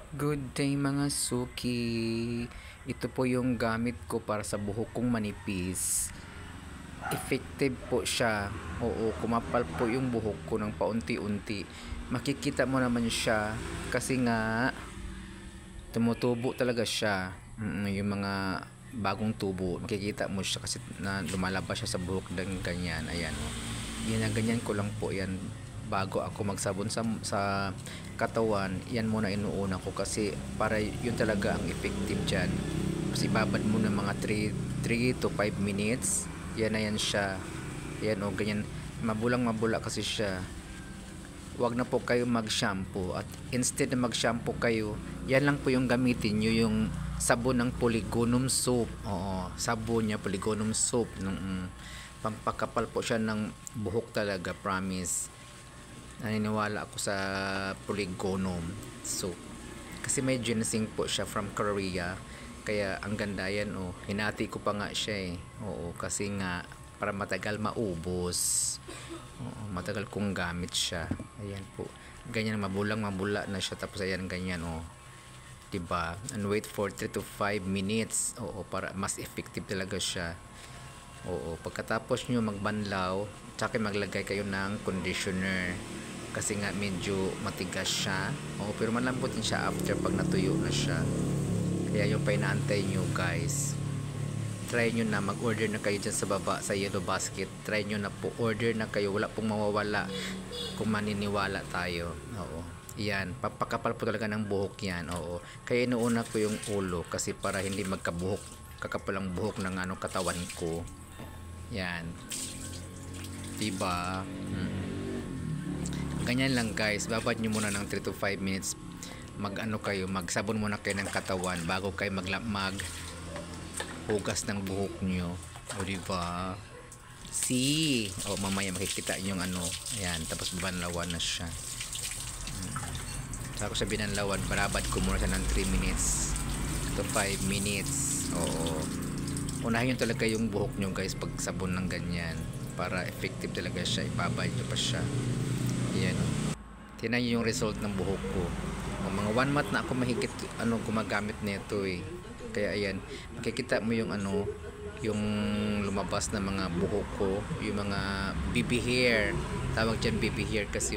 Good day mga suki. Ito po yung gamit ko para sa buhok kong manipis. Effective po siya. Oo, kumapal po yung buhok ko ng paunti-unti. Makikita mo naman siya kasi nga tumutubo talaga siya. Yung mga bagong tubo, makikita mo siya kasi na lumalabas siya sa buhok ng ganyan. Ayan, oh. Ganyan ko lang po yan bago ako magsabon sa katawan. Yan muna inuuna ko kasi para yun talaga ang effective dyan. Kasi babad mo ng mga 3 to 5 minutes. Yan na yan siya. Yan o, ganyan. Mabula kasi siya. Wag na po kayo mag-shampoo. At instead na mag-shampoo kayo, yan lang po yung gamitin nyo, yung sabon ng Polygonum soap. Oo, sabon niya, Polygonum soap. Pampakapal po siya ng buhok talaga, promise. Naniniwala ako sa Polygonum soap. Kasi may ginseng po siya from Korea. Kaya ang ganda yan, oh. Hinati ko pa nga siya eh. Oo, kasi nga para matagal maubos. Oo, matagal kong gamit siya. Ayan po. Ganyan mabula na siya, tapos ayan ganyan, oh. 'Di ba? And wait for 3 to 5 minutes. Oo, para mas effective talaga siya. Oo, pagkatapos nyo magbanlaw, tsaka maglagay kayo ng conditioner. Kasi nga medyo matigas siya. Oo, pero malambutin siya after pag natuyo na siya. Kaya yung pa inaantay nyo, guys. Try nyo na, mag-order na kayo dyan sa baba sa Yellow Basket. Try nyo na po, order na kayo. Wala pong mawawala kung maniniwala tayo. Oo. Yan, papakapal po talaga ng buhok yan. Oo. Kaya inuuna ko yung ulo kasi para hindi magkabuhok, kakapal ang buhok ng katawan ko. Yan. Diba? Ganyan lang guys, babad nyo muna ng 3 to 5 minutes. Magsabon muna kayo ng katawan bago kayo hugas ng buhok nyo. O diba? See? O mamaya makikita yung ayan, tapos banlawan na siya. Tapos sa binanlawan, barabad ko muna siya ng 3 minutes to 5 minutes. Oo. Unahin nyo talaga yung buhok nyo guys pag sabon ng ganyan. Para effective talaga siya. Ibabad nyo pa siya. Ayan. Tingnan nyo yung result ng buhok ko. O, mga 1 month na ako mahigit gumagamit nito eh. Kaya ayan, makikita mo yung yung lumabas na mga buhok ko, yung mga baby hair. Tawag dyan baby hair kasi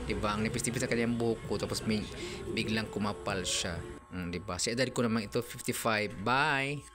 diba, ang nipis-nipis na kanyang buhok ko, tapos biglang kumapal siya. Diba? Si edad ko naman ito 55. Bye!